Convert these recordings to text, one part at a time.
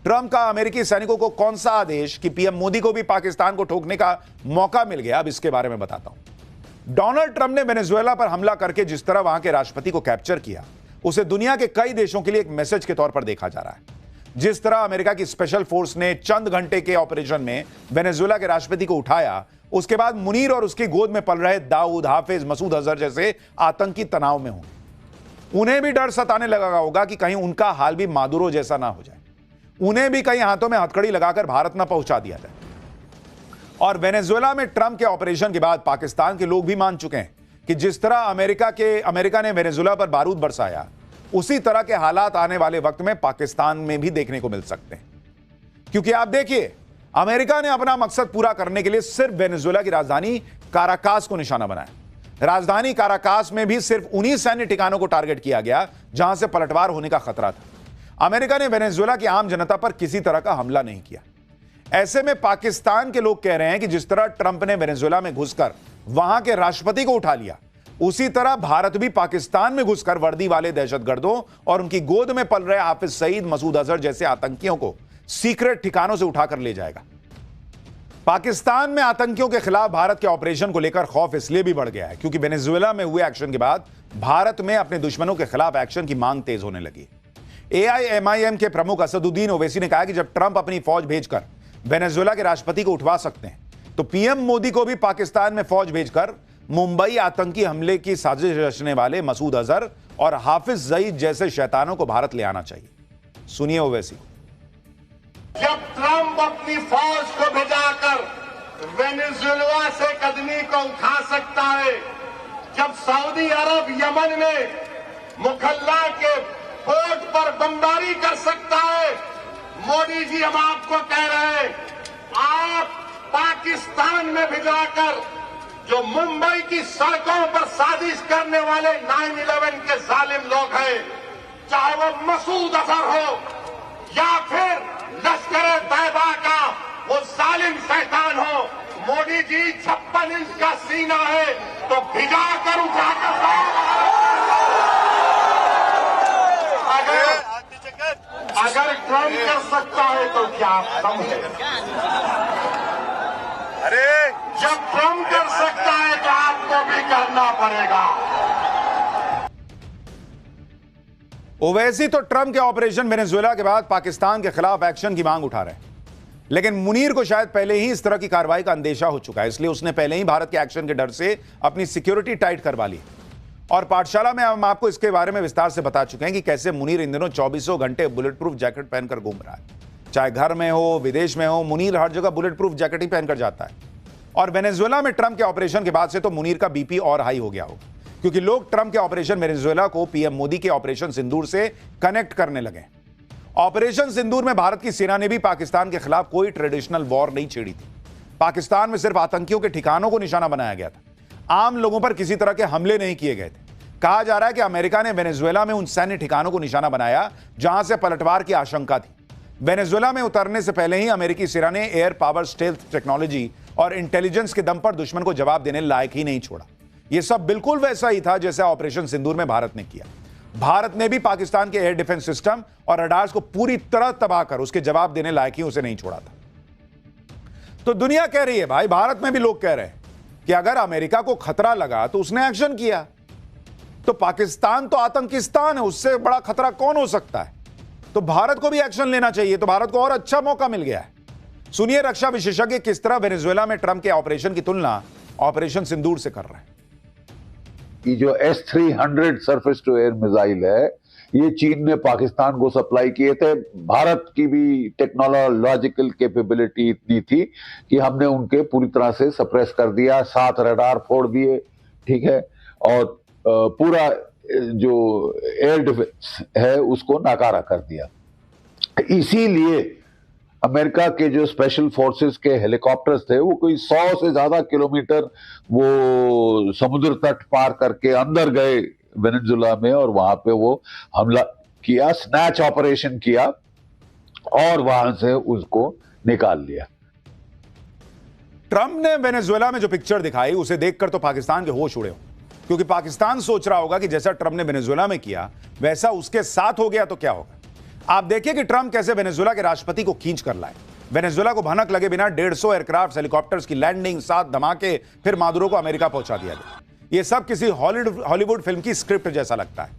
Trump का अमेरिकी सैनिकों को कौन सा आदेश कि पीएम मोदी को भी पाकिस्तान को ठोकने का मौका मिल गया, अब इसके बारे में बताता हूं। डोनाल्ड ट्रंप ने वेनेजुएला पर हमला करके जिस तरह वहां के राष्ट्रपति को कैप्चर किया, उसे दुनिया के कई देशों के लिए एक मैसेज के तौर पर देखा जा रहा है। जिस तरह अमेरिका की स्पेशल फोर्स ने चंद घंटे के ऑपरेशन में वेनेजुएला के राष्ट्रपति को उठाया, उसके बाद मुनीर और उसकी गोद में पल रहे दाऊद, हाफिज, मसूद अजहर जैसे आतंकी तनाव में होंगे। उन्हें भी डर सताने लगा होगा कि कहीं उनका हाल भी मादुरो जैसा ना हो जाए, उन्हें भी कहीं हाथों में हथकड़ी लगाकर भारत ना पहुंचा दिया जाए। और वेनेजुएला में ट्रंप के ऑपरेशन के बाद पाकिस्तान के लोग भी मान चुके हैं कि जिस तरह अमेरिका ने वेनेजुएला पर बारूद बरसाया, उसी तरह के हालात आने वाले वक्त में पाकिस्तान में भी देखने को मिल सकते हैं। क्योंकि आप देखिए, अमेरिका ने अपना मकसद पूरा करने के लिए सिर्फ वेनेजुएला की राजधानी काराकास को निशाना बनाया। राजधानी काराकास में भी सिर्फ उन्हीं सैन्य ठिकानों को टारगेट किया गया जहां से पलटवार होने का खतरा था। अमेरिका ने वेनेजुएला की आम जनता पर किसी तरह का हमला नहीं किया। ऐसे में पाकिस्तान के लोग कह रहे हैं कि जिस तरह ट्रंप ने वेनेजुएला में घुसकर वहां के राष्ट्रपति को उठा लिया, उसी तरह भारत भी पाकिस्तान में घुसकर वर्दी वाले दहशतगर्दों और उनकी गोद में पल रहे हाफिज सईद, मसूद अजहर जैसे आतंकियों को सीक्रेट ठिकानों से उठाकर ले जाएगा। पाकिस्तान में आतंकियों के खिलाफ भारत के ऑपरेशन को लेकर खौफ इसलिए भी बढ़ गया है क्योंकि वेनेजुएला में हुए एक्शन के बाद भारत में अपने दुश्मनों के खिलाफ एक्शन की मांग तेज होने लगी। AIMIM के प्रमुख असदुद्दीन ओवैसी ने कहा कि जब ट्रंप अपनी फौज भेजकर वेनेजुएला के राष्ट्रपति को उठवा सकते हैं, तो पीएम मोदी को भी पाकिस्तान में फौज भेजकर मुंबई आतंकी हमले की साजिश रचने वाले मसूद अजहर और हाफिज सईद जैसे शैतानों को भारत ले आना चाहिए। सुनिए ओवैसी। जब ट्रंप अपनी फौज को भिजाकर वेनेजुएला से कदमी को उठा सकता है, जब सऊदी अरब यमन में मुखल्ला के पोर्ट पर बमबारी कर सकता है, मोदी जी हम आपको कह रहे हैं, आप पाकिस्तान में भिजाकर जो मुंबई की सड़कों पर साजिश करने वाले 9/11 के जालिम लोग हैं, चाहे वो मसूद अजहर हो या फिर लश्कर तैयबा का वो जालिम शैतान हो, मोदी जी 56 इंच का सीना है तो भिजाकर उठाकर अगर ट्रंप कर सकता है तो क्या आप समझे? अरे जब ट्रंप कर सकता है तो आपको भी करना पड़ेगा। ओवैसी तो ट्रंप के ऑपरेशन वेनेजुएला के बाद पाकिस्तान के खिलाफ एक्शन की मांग उठा रहे हैं, लेकिन मुनीर को शायद पहले ही इस तरह की कार्रवाई का अंदेशा हो चुका है, इसलिए उसने पहले ही भारत के एक्शन के डर से अपनी सिक्योरिटी टाइट करवा ली। और पाठशाला में हम आपको इसके बारे में विस्तार से बता चुके हैं कि कैसे मुनीर इन दिनों 24 घंटे बुलेट प्रूफ जैकेट पहनकर घूम रहा है। चाहे घर में हो, विदेश में हो, मुनीर हर जगह बुलेट प्रूफ जैकेट ही पहनकर जाता है। और वेनेजुएला में ट्रंप के ऑपरेशन के बाद से तो मुनीर का बीपी और हाई हो गया होगा, क्योंकि लोग ट्रंप के ऑपरेशन वेनेजुएला को पीएम मोदी के ऑपरेशन सिंदूर से कनेक्ट करने लगे। ऑपरेशन सिंदूर में भारत की सेना ने भी पाकिस्तान के खिलाफ कोई ट्रेडिशनल वॉर नहीं छेड़ी थी। पाकिस्तान में सिर्फ आतंकियों के ठिकानों को निशाना बनाया गया था, आम लोगों पर किसी तरह के हमले नहीं किए गए थे। कहा जा रहा है कि अमेरिका ने वेनेजुएला में उन सैन्य ठिकानों को निशाना बनाया जहां से पलटवार की आशंका थी। वेनेजुएला में उतरने से पहले ही अमेरिकी सेना ने एयर पावर स्टेल्थ टेक्नोलॉजी और इंटेलिजेंस के दम पर दुश्मन को जवाब देने लायक ही नहीं छोड़ा। यह सब बिल्कुल वैसा ही था जैसा ऑपरेशन सिंदूर में भारत ने किया। भारत ने भी पाकिस्तान के एयर डिफेंस सिस्टम और रडार्स को पूरी तरह तबाह कर उसके जवाब देने लायक ही उसे नहीं छोड़ा था। तो दुनिया कह रही है भाई, भारत में भी लोग कह रहे हैं कि अगर अमेरिका को खतरा लगा तो उसने एक्शन किया, तो पाकिस्तान तो आतंकिस्तान है, उससे बड़ा खतरा कौन हो सकता है? तो भारत को भी एक्शन लेना चाहिए। तो भारत को और अच्छा मौका मिल गया है। सुनिए रक्षा विशेषज्ञ किस तरह वेनेजुएला में ट्रंप के ऑपरेशन की तुलना ऑपरेशन सिंदूर से कर रहे हैं। ये जो S-300 surface to air missile है, ये चीन ने पाकिस्तान को सप्लाई किए थे। भारत की भी टेक्नोलॉजिकल कैपेबिलिटी इतनी थी कि हमने उनके पूरी तरह से सप्रेस कर दिया, 7 रडार फोड़ दिए, ठीक है, और पूरा जो एयर डिफेंस है उसको नाकारा कर दिया। इसीलिए अमेरिका के जो स्पेशल फोर्सेस के हेलीकॉप्टर्स थे वो कोई 100 से ज्यादा किलोमीटर वो समुद्र तट पार करके अंदर गए वेनेजुएला में, और वहां पे वो हमला किया, स्नैच ऑपरेशन किया और वहां से उसको निकाल लिया। ट्रंप ने वेनेजुएला में जो पिक्चर दिखाई उसे देखकर तो पाकिस्तान के होश उड़े हो, क्योंकि पाकिस्तान सोच रहा होगा कि जैसा ट्रंप ने वेनेजुएला में किया वैसा उसके साथ हो गया तो क्या होगा। आप देखिए कि ट्रंप कैसे वेनेजुएला के राष्ट्रपति को खींच कर लाए। वेनेजुएला को भनक लगे बिना 150 एयरक्राफ्ट हेलीकॉप्टर्स की लैंडिंग, 7 धमाके, फिर मादुरो को अमेरिका पहुंचा दिया गया। यह सब किसी हॉलीवुड फिल्म की स्क्रिप्ट जैसा लगता है,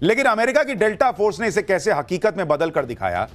लेकिन अमेरिका की डेल्टा फोर्स ने इसे कैसे हकीकत में बदल कर दिखाया।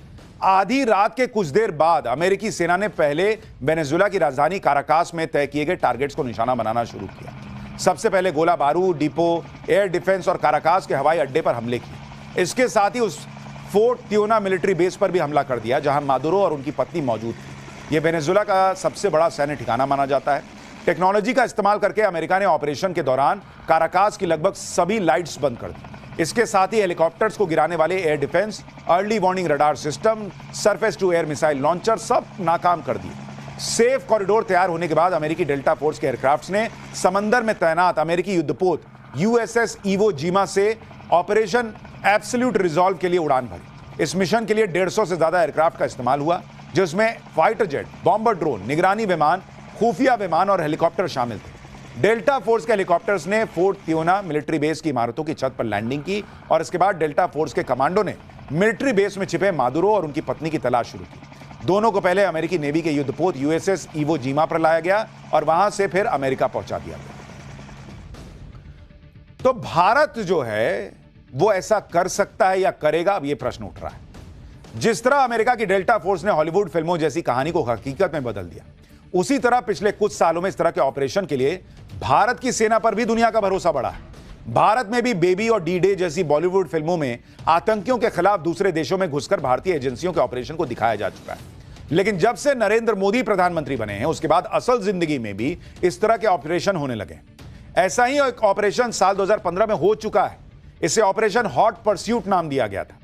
आधी रात के कुछ देर बाद अमेरिकी सेना ने पहले वेनेजुएला की राजधानी काराकास में तय किए गए टारगेट्स को निशाना बनाना शुरू किया। सबसे पहले गोला बारूद, डिपो, एयर डिफेंस और काराकास के हवाई अड्डे पर हमले किए। इसके साथ ही उस फोर्ट त्योना मिलिट्री बेस पर भी हमला कर दिया, जहां मादुरो और उनकी पत्नी मौजूद थी। यह वेनेजुएला का सबसे बड़ा सैन्य ठिकाना माना जाता है। टेक्नोलॉजी का इस्तेमाल करके अमेरिका ने ऑपरेशन के दौरान काराकास की लगभग सभी लाइट्स बंद कर दी। इसके साथ ही हेलीकॉप्टर्स को गिराने वाले air defence, early warning radar system, surface to air missile launcher सब नाकाम कर दिए। सेफ कॉरिडोर तैयार होने के बाद अमेरिकी डेल्टा फोर्स के एयरक्राफ्ट्स ने समंदर में तैनात अमेरिकी युद्धपोत यूएसएस इवो जिमा से ऑपरेशन एब्सोल्यूट रिजॉल्व के लिए उड़ान भरी। इस मिशन के लिए 150 से ज्यादा एयरक्राफ्ट का इस्तेमाल हुआ, जिसमें फाइटर जेट, बॉम्बर ड्रोन, निगरानी विमान, खुफिया विमान और हेलीकॉप्टर शामिल थे। डेल्टा फोर्स के हेलीकॉप्टर्स ने फोर्ट त्योना मिलिट्री बेस की इमारतों की छत पर लैंडिंग की और इसके बाद डेल्टा फोर्स के कमांडो ने मिलिट्री बेस में छिपे मादुरो और उनकी पत्नी की तलाश शुरू की। दोनों को पहले अमेरिकी नेवी के युद्धपोत यूएसएस इवो जिमा पर लाया गया और वहां से फिर अमेरिका पहुंचा दिया गया। तो भारत जो है वो ऐसा कर सकता है या करेगा, अब यह प्रश्न उठ रहा है। जिस तरह अमेरिका की डेल्टा फोर्स ने हॉलीवुड फिल्मों जैसी कहानी को हकीकत में बदल दिया, उसी तरह पिछले कुछ सालों में इस तरह के ऑपरेशन के लिए भारत की सेना पर भी दुनिया का भरोसा बढ़ा है। भारत में भी बेबी और डी डे जैसी बॉलीवुड फिल्मों में आतंकियों के खिलाफ दूसरे देशों में घुसकर भारतीय एजेंसियों के ऑपरेशन को दिखाया जा चुका है। लेकिन जब से नरेंद्र मोदी प्रधानमंत्री बने हैं, उसके बाद असल जिंदगी में भी इस तरह के ऑपरेशन होने लगे। ऐसा ही एक ऑपरेशन साल 2015 में हो चुका है। इसे ऑपरेशन हॉट परस्यूट नाम दिया गया था।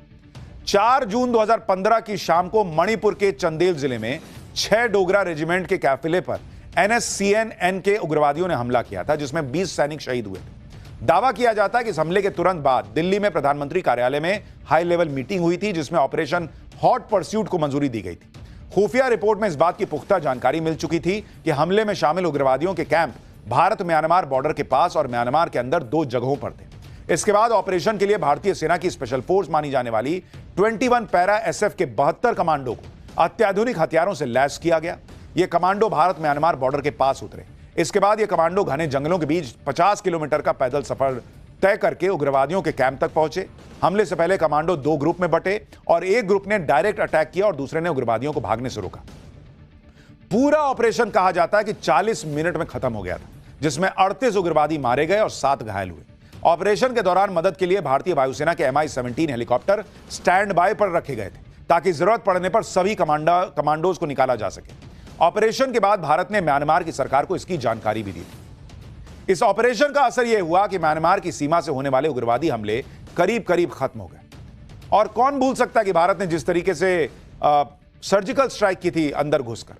4 जून 2015 की शाम को मणिपुर के चंदेल जिले में 6 डोगरा रेजिमेंट के काफिले पर NSCN के उग्रवादियों ने हमला किया था, जिसमें 20 सैनिक शहीद हुए थे। दावा किया जाता है कि इस हमले के तुरंत बाद दिल्ली में प्रधानमंत्री कार्यालय में हाई लेवल मीटिंग हुई थी, जिसमें ऑपरेशन हॉट परस्यूट को मंजूरी दी गई थी। खुफिया रिपोर्ट में इस बात की पुख्ता जानकारी मिल चुकी थी कि हमले में शामिल उग्रवादियों के कैंप भारत म्यांमार बॉर्डर के पास और म्यांमार के अंदर 2 जगहों पर थे। इसके बाद ऑपरेशन के लिए भारतीय सेना की स्पेशल फोर्स मानी जाने वाली 21 पैरा SF के 72 कमांडो को अत्याधुनिक हथियारों से लैस किया गया। ये कमांडो भारत म्यांमार बॉर्डर के पास उतरे। इसके बाद ये कमांडो घने जंगलों के बीच 50 किलोमीटर का पैदल सफर तय करके उग्रवादियों के कैंप तक पहुंचे। हमले से पहले कमांडो 2 ग्रुप में बटे और एक ग्रुप ने डायरेक्ट अटैक किया और दूसरे ने उग्रवादियों को भागने से रोका। पूरा ऑपरेशन कहा जाता है कि 40 मिनट में खत्म हो गया था, जिसमें 38 उग्रवादी मारे गए और 7 घायल हुए। ऑपरेशन के दौरान मदद के लिए भारतीय वायुसेना के MI-17 हेलीकॉप्टर स्टैंड बाय पर रखे गए थे, ताकि जरूरत पड़ने पर सभी कमांडोज को निकाला जा सके। ऑपरेशन के बाद भारत ने म्यांमार की सरकार को इसकी जानकारी भी दी थी। इस ऑपरेशन का असर यह हुआ कि म्यांमार की सीमा से होने वाले उग्रवादी हमले करीब करीब खत्म हो गए। और कौन भूल सकता है कि भारत ने जिस तरीके से सर्जिकल स्ट्राइक की थी अंदर घुसकर,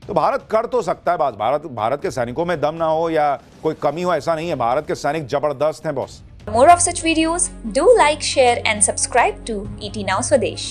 तो भारत कर तो सकता है। भारत के सैनिकों में दम ना हो या कोई कमी हो, ऐसा नहीं है। भारत के सैनिक जबरदस्त हैं boss. For more of such videos, do like, share and subscribe to ET Now Swadesh.